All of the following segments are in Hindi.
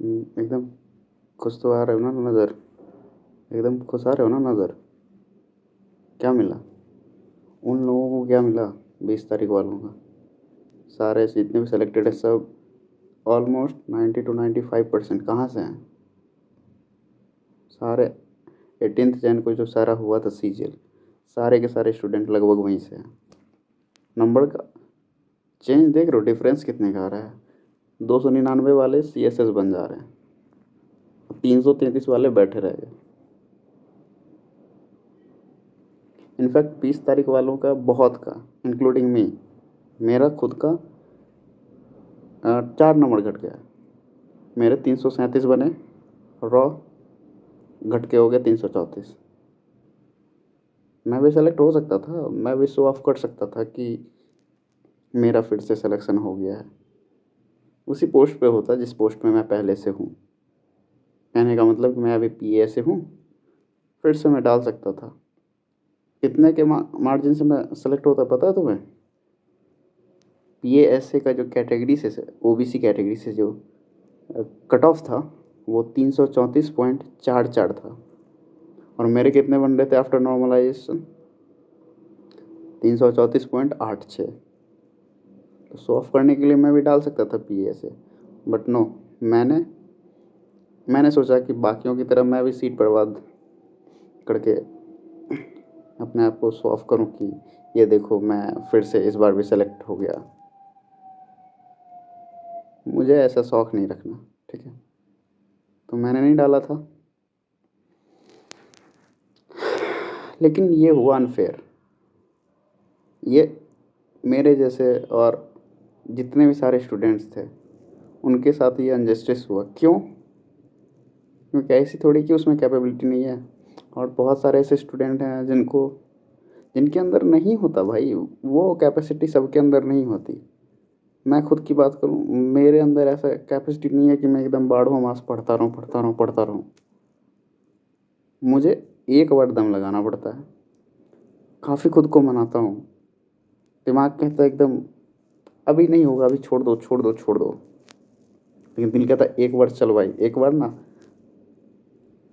एकदम खुश तो आ रहे हो ना नज़र। एकदम खुश आ रहे हो ना नज़र। क्या मिला? उन लोगों को क्या मिला? 20 तारीख वालों का सारे जितने भी सेलेक्टेड है सब ऑलमोस्ट 90 to 95% कहाँ से हैं? सारे 18th जैन को जो सारा हुआ था सीजीएल, सारे के सारे स्टूडेंट लगभग वहीं से हैं। नंबर का चेंज देख रहे हो? डिफरेंस कितने का आ रहा है। 299 वाले सीएसएस बन जा रहे हैं, 333 वाले बैठे रह गए। इनफैक्ट 20 तारीख वालों का बहुत का, इंक्लूडिंग मी, मेरा खुद का 4 नंबर घट गया। मेरे 337 बने, रॉ घट के हो गया 334। मैं भी सेलेक्ट हो सकता था, मैं भी शो ऑफ कर सकता था कि मेरा फिर से सिलेक्शन हो गया है। उसी पोस्ट पे होता जिस पोस्ट में मैं पहले से हूँ। कहने का मतलब कि मैं अभी पीए से हूँ, फिर से मैं डाल सकता था। कितने के मार्जिन से मैं सेलेक्ट होता पता है तुम्हें? पीएएसए का जो कैटेगरी से ओबीसी कैटेगरी से जो कट ऑफ था वो 334.44 था, और मेरे कितने बन रहे थे आफ्टर नॉर्मलाइजेशन? 334.86। तो शो ऑफ करने के लिए मैं भी डाल सकता था पीएएसए, बट नो, मैंने मैंने सोचा कि बाकियों की तरह मैं भी सीट बर्बाद करके अपने आप को शो ऑफ करूं कि ये देखो मैं फिर से इस बार भी सेलेक्ट हो गया। मुझे ऐसा शौक नहीं रखना, ठीक है? तो मैंने नहीं डाला था, लेकिन ये हुआ अनफेयर। ये मेरे जैसे और जितने भी सारे स्टूडेंट्स थे उनके साथ ये अनजस्टिस हुआ। क्यों? क्योंकि ऐसी थोड़ी कि उसमें कैपेबिलिटी नहीं है, और बहुत सारे ऐसे स्टूडेंट हैं जिनके अंदर नहीं होता भाई, वो कैपेसिटी सबके अंदर नहीं होती। मैं खुद की बात करूं, मेरे अंदर ऐसा कैपेसिटी नहीं है कि मैं एकदम बारहों मास पढ़ता रहूं पढ़ता रहूं पढ़ता रहूं। मुझे एक बार दम लगाना पड़ता है, काफ़ी खुद को मनाता हूँ। दिमाग कहता है एकदम अभी नहीं होगा, अभी छोड़ दो छोड़ दो छोड़ दो, लेकिन दिल कहता है एक बार चल भाई, एक बार ना।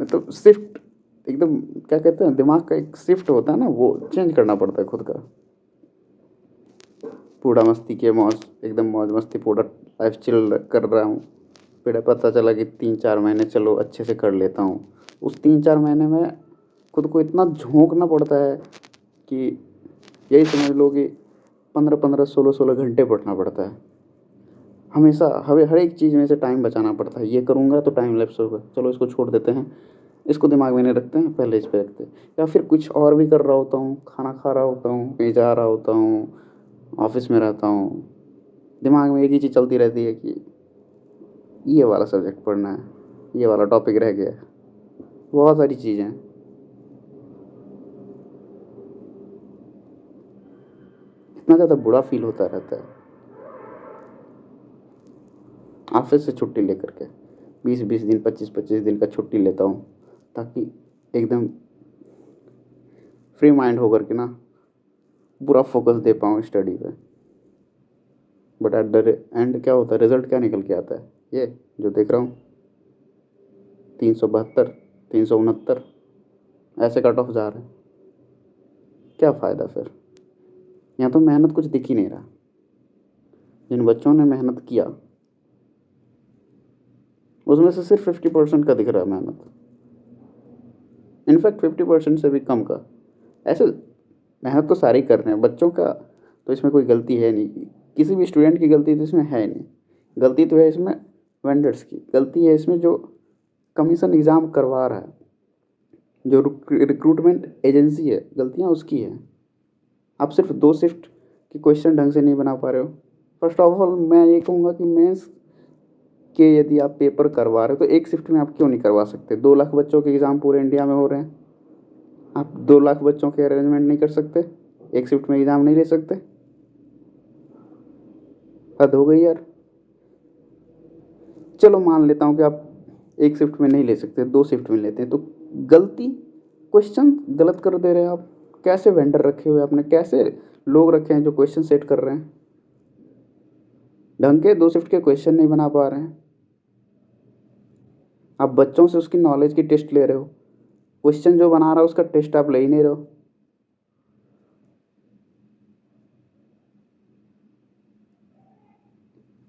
मतलब शिफ्ट, एकदम क्या कहते हैं, दिमाग का एक शिफ्ट होता है ना, वो चेंज करना पड़ता है खुद का। पूरा मस्ती के मौज, एकदम मौज मस्ती पूरा लाइफ चिल कर रहा हूँ। फिर पता चला कि 3-4 महीने चलो अच्छे से कर लेता हूँ। उस 3-4 महीने में खुद को इतना झोंकना पड़ता है कि यही समझ लो कि 15-15 16-16 घंटे पढ़ना पड़ता है हमेशा। हमें हर एक चीज़ में से टाइम बचाना पड़ता है। ये करूँगा तो टाइम लैप्स होगा, चलो इसको छोड़ देते हैं, इसको दिमाग में नहीं रखते हैं, पहले इस पे रखते हैं। या फिर कुछ और भी कर रहा होता हूँ, खाना खा रहा होता हूँ, कहीं जा रहा होता हूँ, ऑफिस में रहता हूँ, दिमाग में एक ही चीज़ चलती रहती है कि ये वाला सब्जेक्ट पढ़ना है, ये वाला टॉपिक रह गया है, बहुत सारी चीज़ें हैं। इतना ज़्यादा बुरा फील होता रहता है। ऑफिस से छुट्टी लेकर के 20-20 दिन 25-25 दिन का छुट्टी लेता हूँ, ताकि एकदम फ्री माइंड होकर के ना पूरा फोकस दे पाऊँ स्टडी पे। बट एट द एंड क्या होता है, रिजल्ट क्या निकल के आता है? ये जो देख रहा हूँ, 372, 369 ऐसे कट ऑफ जा रहे हैं। क्या फ़ायदा फिर? यहाँ तो मेहनत कुछ दिख ही नहीं रहा। जिन बच्चों ने मेहनत किया उसमें से सिर्फ 50% का दिख रहा है मेहनत, इनफैक्ट 50% से भी कम का। ऐसे मेहनत तो सारे ही कर रहे हैं, बच्चों का तो इसमें कोई गलती है नहीं, किसी भी स्टूडेंट की गलती तो इसमें है नहीं। गलती तो है इसमें वेंडर्स की, गलती है इसमें जो कमीशन एग्ज़ाम करवा रहा है, जो रिक्रूटमेंट एजेंसी है, गलतियाँ उसकी है। आप सिर्फ 2 शिफ्ट की क्वेश्चन ढंग से नहीं बना पा रहे हो। फर्स्ट ऑफ ऑल मैं ये कहूँगा कि मेंस के यदि आप पेपर करवा रहे हो तो एक शिफ्ट में आप क्यों नहीं करवा सकते? 2 लाख बच्चों के एग्ज़ाम पूरे इंडिया में हो रहे हैं, आप 2 लाख बच्चों के अरेंजमेंट नहीं कर सकते? एक शिफ्ट में एग्ज़ाम नहीं ले सकते? हद हो गई यार। चलो मान लेता हूँ कि आप एक शिफ्ट में नहीं ले सकते, 2 शिफ्ट में लेते हैं, तो गलती, क्वेश्चन गलत कर दे रहे हैं आप। कैसे वेंडर रखे हुए आपने, कैसे लोग रखे हैं जो क्वेश्चन सेट कर रहे हैं, ढंग के 2 शिफ्ट के क्वेश्चन नहीं बना पा रहे हैं। आप बच्चों से उसकी नॉलेज की टेस्ट ले रहे हो, क्वेश्चन जो बना रहा है उसका टेस्ट आप ले ही नहीं रहे हो।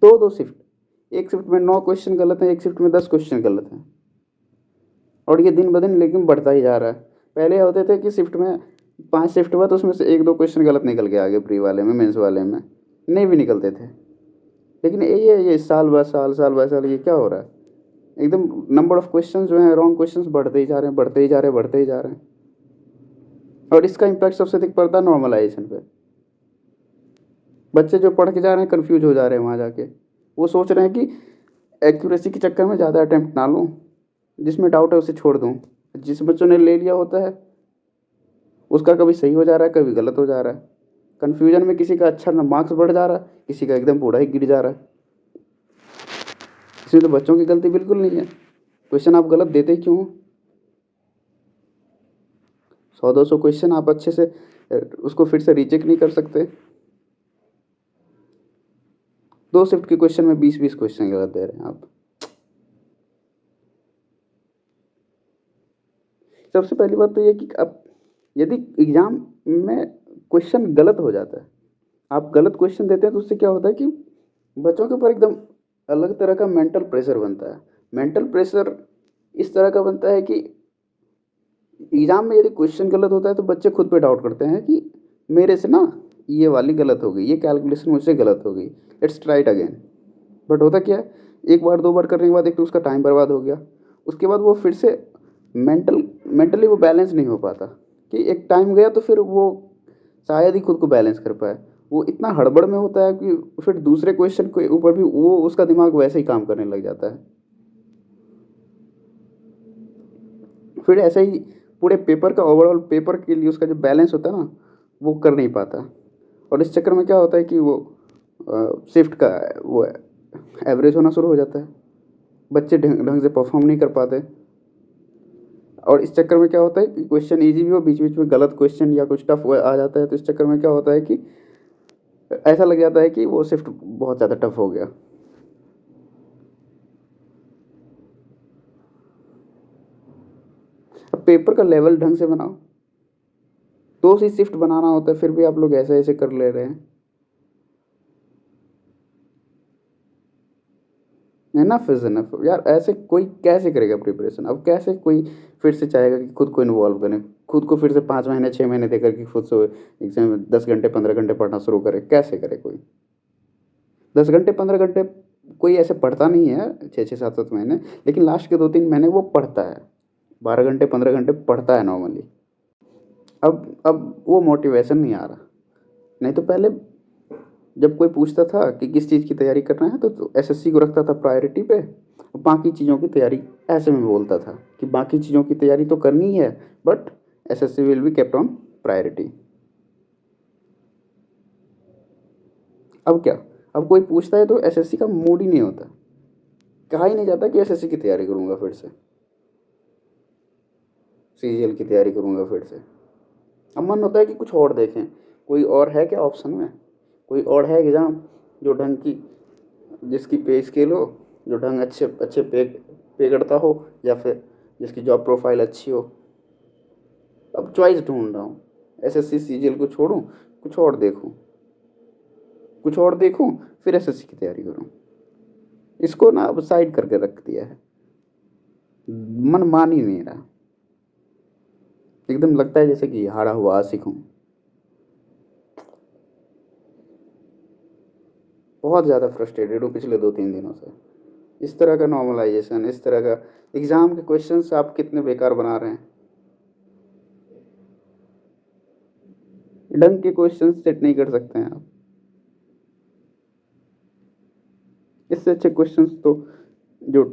दो शिफ्ट, एक शिफ्ट में 9 क्वेश्चन गलत हैं, एक शिफ्ट में 10 क्वेश्चन गलत हैं, और ये दिन ब दिन लेकिन बढ़ता ही जा रहा है। पहले होते थे कि शिफ्ट में 5 शिफ्ट हुआ तो उसमें से 1-2 क्वेश्चन गलत निकल के आगे, प्री वाले में, मेंस वाले में नहीं भी निकलते थे। लेकिन ये साल ब साल, साल ब साल ये क्या हो रहा है, एकदम नंबर ऑफ क्वेश्चन जो हैं, रॉन्ग क्वेश्चन बढ़ते ही जा रहे हैं, बढ़ते ही जा रहे हैं, बढ़ते ही जा रहे हैं। और इसका इम्पैक्ट सबसे अधिक पड़ता है नॉर्मलाइजेशन पे। बच्चे जो पढ़ के जा रहे हैं कन्फ्यूज हो जा रहे हैं वहाँ जाके, वो सोच रहे हैं कि एक्यूरेसी के चक्कर में ज़्यादा अटैम्प्ट ना लूँ, जिसमें डाउट है उसे छोड़ दूँ। जिस बच्चों ने ले लिया होता है उसका कभी सही हो जा रहा है, कभी गलत हो जा रहा है। कन्फ्यूजन में किसी का अच्छा ना मार्क्स बढ़ जा रहा है, किसी का एकदम पूरा ही गिर जा रहा है। इसमें तो बच्चों की गलती बिल्कुल नहीं है, क्वेश्चन आप गलत देते क्यों हो? 100-200 क्वेश्चन आप अच्छे से उसको फिर से रीचेक नहीं कर सकते। 2 शिफ्ट के क्वेश्चन में 20-20 क्वेश्चन गलत दे रहे हैं आप। सबसे पहली बात तो ये कि अब यदि एग्ज़ाम में क्वेश्चन गलत हो जाता है, आप गलत क्वेश्चन देते हैं तो उससे क्या होता है कि बच्चों के ऊपर एकदम अलग तरह का मेंटल प्रेशर बनता है। मेंटल प्रेशर इस तरह का बनता है कि एग्ज़ाम में यदि क्वेश्चन गलत होता है तो बच्चे खुद पे डाउट करते हैं कि मेरे से ना ये वाली गलत हो गई, ये कैलकुलेशन मुझसे गलत हो गई, let's try it again. But होता क्या है, एक बार 2 बार करने के बाद एक तो उसका टाइम बर्बाद हो गया, उसके बाद वो फिर से मेंटली वो बैलेंस नहीं हो पाता कि एक टाइम गया तो फिर वो शायद ही खुद को बैलेंस कर पाए। वो इतना हड़बड़ में होता है कि फिर दूसरे क्वेश्चन के ऊपर भी वो उसका दिमाग वैसे ही काम करने लग जाता है। फिर ऐसे ही पूरे पेपर का ओवरऑल पेपर के लिए उसका जो बैलेंस होता है ना वो कर नहीं पाता, और इस चक्कर में क्या होता है कि वो शिफ्ट का वो एवरेज होना शुरू हो जाता है, बच्चे ढंग से परफॉर्म नहीं कर पाते। और इस चक्कर में क्या होता है कि क्वेश्चन इजी भी हो, बीच बीच में गलत क्वेश्चन या कुछ टफ आ जाता है, तो इस चक्कर में क्या होता है कि ऐसा लग जाता है कि वो शिफ्ट बहुत ज़्यादा टफ हो गया। अब पेपर का लेवल ढंग से बनाओ, 2 ही शिफ्ट बनाना होता है फिर भी आप लोग ऐसे ऐसे कर ले रहे हैं। इनफ इज इनफ यार, ऐसे कोई कैसे करेगा प्रिपरेशन? अब कैसे कोई फिर से चाहेगा कि खुद को इन्वॉल्व करें, खुद को फिर से 5 महीने 6 महीने देकर के खुद से एग्जाम में 10 घंटे 15 घंटे पढ़ना शुरू करे? कैसे करे कोई? 10 घंटे 15 घंटे कोई ऐसे पढ़ता नहीं है 6-6 7-7 महीने, लेकिन लास्ट के 2-3 महीने वो पढ़ता है, 12 घंटे 15 घंटे पढ़ता है नॉर्मली। अब वो मोटिवेशन नहीं आ रहा। नहीं तो पहले जब कोई पूछता था कि किस चीज़ की तैयारी करना है तो एसएससी को रखता था प्रायोरिटी पे, बाकी चीज़ों की तैयारी ऐसे में बोलता था कि बाकी चीज़ों की तैयारी तो करनी है but SSC will be kept on priority. अब क्या, अब कोई पूछता है तो एसएससी का मूड ही नहीं होता, कहा ही नहीं जाता कि एसएससी की तैयारी करूँगा फिर से, सीजीएल की तैयारी करूँगा फिर से। अब मन होता है कि कुछ और देखें, कोई और है क्या ऑप्शन में, कोई और है एग्ज़ाम जो ढंग की, जिसकी पे स्केल हो, जो ढंग अच्छे अच्छे पे करता हो, या फिर जिसकी जॉब प्रोफाइल अच्छी हो। अब चॉइस ढूंढ रहा हूँ, एसएससी सीजीएल को छोड़ूं, कुछ और देखूं, कुछ और देखूं, फिर एसएससी की तैयारी करूं। इसको ना अब साइड करके रख दिया है, मन मान ही नहीं रहा, एकदम लगता है जैसे कि हारा हुआ आशिक हूँ। बहुत ज़्यादा फ्रस्ट्रेटेड हूँ पिछले 2-3 दिनों से। इस तरह का नॉर्मलाइजेशन, इस तरह का एग्ज़ाम के क्वेश्चंस आप कितने बेकार बना रहे हैं। ढंग के क्वेश्चन सेट नहीं कर सकते हैं आप, इससे अच्छे क्वेश्चंस तो जो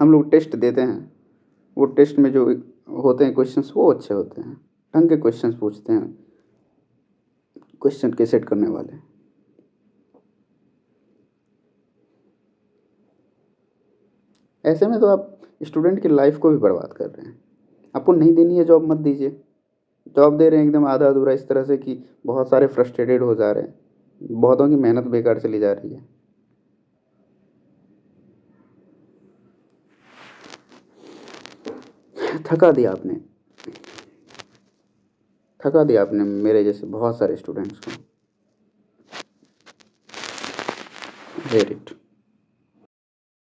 हम लोग टेस्ट देते हैं, वो टेस्ट में जो होते हैं क्वेश्चंस वो अच्छे होते हैं, ढंग के क्वेश्चंस पूछते हैं क्वेश्चन के सेट करने वाले। ऐसे में तो आप स्टूडेंट की लाइफ को भी बर्बाद कर रहे हैं। आपको नहीं देनी है जॉब, मत दीजिए। जॉब दे रहे हैं एकदम आधा अधूरा इस तरह से कि बहुत सारे फ्रस्ट्रेटेड हो जा रहे हैं, बहुतों की मेहनत बेकार चली जा रही है। थका दिया आपने, थका दिया आपने मेरे जैसे बहुत सारे स्टूडेंट्स को। Hate it.